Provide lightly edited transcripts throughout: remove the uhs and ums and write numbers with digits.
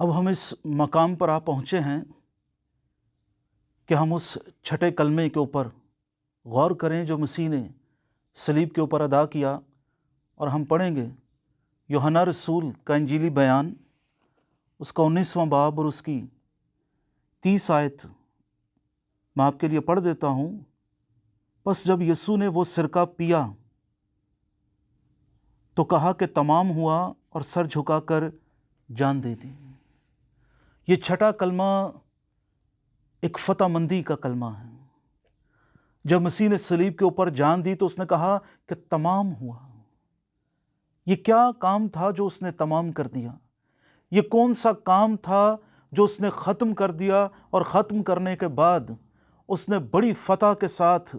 اب ہم اس مقام پر آ پہنچے ہیں کہ ہم اس چھٹے کلمے کے اوپر غور کریں جو مسیح نے صلیب کے اوپر ادا کیا، اور ہم پڑھیں گے یوحنا رسول کا انجیلی بیان، اس کا 19واں باب اور اس کی 30 آیت میں آپ کے لیے پڑھ دیتا ہوں۔ پس جب یسوع نے وہ سرکہ پیا تو کہا کہ تمام ہوا، اور سر جھکا کر جان دے دی۔ یہ چھٹا کلمہ ایک فتح مندی کا کلمہ ہے۔ جب مسیح نے صلیب کے اوپر جان دی تو اس نے کہا کہ تمام ہوا۔ یہ کیا کام تھا جو اس نے تمام کر دیا؟ یہ کون سا کام تھا جو اس نے ختم کر دیا؟ اور ختم کرنے کے بعد اس نے بڑی فتح کے ساتھ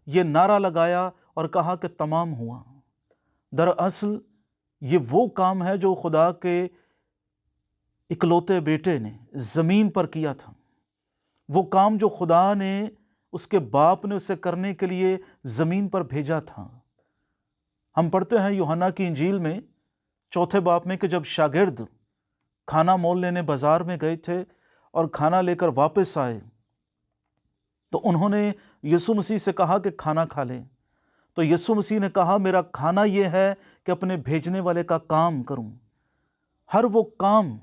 یہ نعرہ لگایا اور کہا کہ تمام ہوا۔ دراصل یہ وہ کام ہے جو خدا کے اکلوتے بیٹے نے زمین پر کیا تھا، وہ کام جو خدا نے اس کے باپ نے اسے کرنے کے لیے زمین پر بھیجا تھا۔ ہم پڑھتے ہیں یوحنا کی انجیل میں 4 باب میں کہ جب شاگرد کھانا مول لینے بازار میں گئے تھے اور کھانا لے کر واپس آئے تو انہوں نے یسوع مسیح سے کہا کہ کھانا کھا لیں۔ تو یسوع مسیح نے کہا میرا کھانا یہ ہے کہ اپنے بھیجنے والے کا کام کروں۔ ہر وہ کام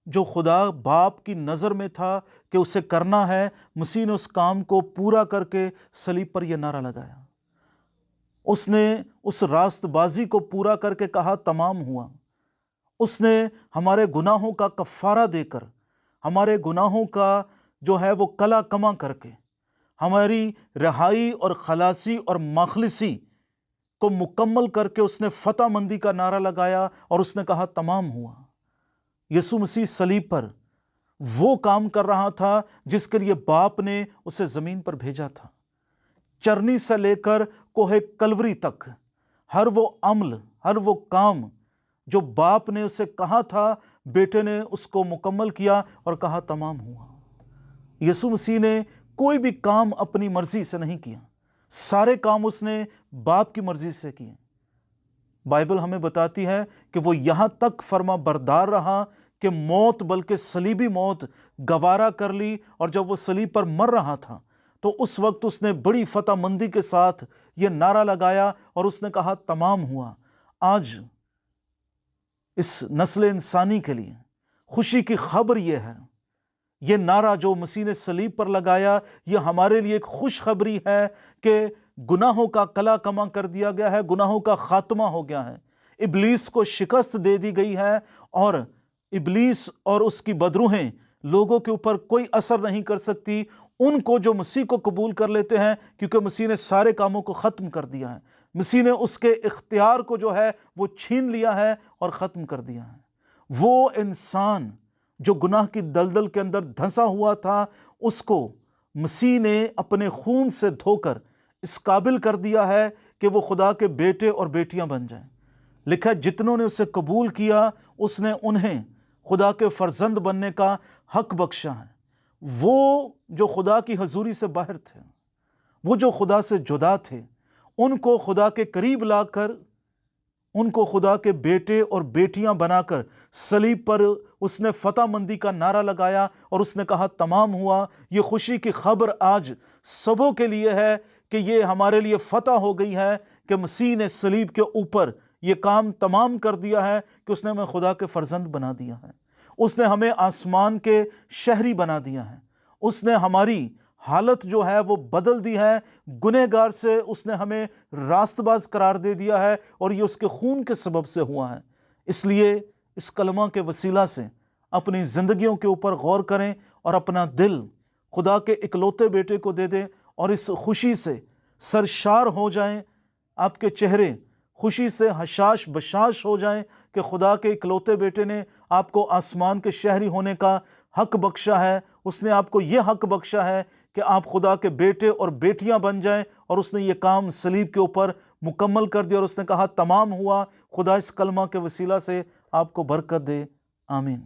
جو خدا باپ کی نظر میں تھا کہ اسے کرنا ہے، مسیح نے اس کام کو پورا کر کے صلیب پر یہ نعرہ لگایا۔ اس نے اس راست بازی کو پورا کر کے کہا تمام ہوا۔ اس نے ہمارے گناہوں کا کفارہ دے کر، ہمارے گناہوں کا جو ہے وہ کلا کما کر کے، ہماری رہائی اور خلاصی اور مخلصی کو مکمل کر کے اس نے فتح مندی کا نعرہ لگایا اور اس نے کہا تمام ہوا۔ یسوع مسیح صلیب پر وہ کام کر رہا تھا جس کے لیے باپ نے اسے زمین پر بھیجا تھا۔ چرنی سے لے کر کوہ کلوری تک ہر وہ عمل، ہر وہ کام جو باپ نے اسے کہا تھا، بیٹے نے اس کو مکمل کیا اور کہا تمام ہوا۔ یسوع مسیح نے کوئی بھی کام اپنی مرضی سے نہیں کیا، سارے کام اس نے باپ کی مرضی سے کیے۔ بائبل ہمیں بتاتی ہے کہ وہ یہاں تک فرما بردار رہا کہ موت، بلکہ صلیبی موت گوارا کر لی، اور جب وہ صلیب پر مر رہا تھا تو اس وقت اس نے بڑی فتح مندی کے ساتھ یہ نعرہ لگایا اور اس نے کہا تمام ہوا۔ آج اس نسل انسانی کے لیے خوشی کی خبر یہ ہے، یہ نعرہ جو مسیح نے صلیب پر لگایا، یہ ہمارے لیے ایک خوشخبری ہے کہ گناہوں کا کلا کما کر دیا گیا ہے، گناہوں کا خاتمہ ہو گیا ہے، ابلیس کو شکست دے دی گئی ہے، اور ابلیس اور اس کی بدروحیں لوگوں کے اوپر کوئی اثر نہیں کر سکتی، ان کو جو مسیح کو قبول کر لیتے ہیں، کیونکہ مسیح نے سارے کاموں کو ختم کر دیا ہے۔ مسیح نے اس کے اختیار کو جو ہے وہ چھین لیا ہے اور ختم کر دیا ہے۔ وہ انسان جو گناہ کی دلدل کے اندر دھنسا ہوا تھا، اس کو مسیح نے اپنے خون سے دھو کر اس قابل کر دیا ہے کہ وہ خدا کے بیٹے اور بیٹیاں بن جائیں۔ لکھا ہے جتنوں نے اسے قبول کیا اس نے انہیں خدا کے فرزند بننے کا حق بخشا ہے۔ وہ جو خدا کی حضوری سے باہر تھے، وہ جو خدا سے جدا تھے، ان کو خدا کے قریب لا کر، ان کو خدا کے بیٹے اور بیٹیاں بنا کر صلیب پر اس نے فتح مندی کا نعرہ لگایا اور اس نے کہا تمام ہوا۔ یہ خوشی کی خبر آج سبوں کے لیے ہے کہ یہ ہمارے لیے فتح ہو گئی ہے کہ مسیح نے صلیب کے اوپر یہ کام تمام کر دیا ہے کہ اس نے ہمیں خدا کے فرزند بنا دیا ہے، اس نے ہمیں آسمان کے شہری بنا دیا ہے، اس نے ہماری حالت جو ہے وہ بدل دی ہے، گنہگار سے اس نے ہمیں راست باز قرار دے دیا ہے، اور یہ اس کے خون کے سبب سے ہوا ہے۔ اس لیے اس کلمہ کے وسیلہ سے اپنی زندگیوں کے اوپر غور کریں اور اپنا دل خدا کے اکلوتے بیٹے کو دے دیں، اور اس خوشی سے سرشار ہو جائیں، آپ کے چہرے خوشی سے حشاش بشاش ہو جائیں کہ خدا کے اکلوتے بیٹے نے آپ کو آسمان کے شہری ہونے کا حق بخشا ہے، اس نے آپ کو یہ حق بخشا ہے کہ آپ خدا کے بیٹے اور بیٹیاں بن جائیں، اور اس نے یہ کام صلیب کے اوپر مکمل کر دیا اور اس نے کہا تمام ہوا۔ خدا اس کلمہ کے وسیلہ سے آپ کو برکت دے، آمین۔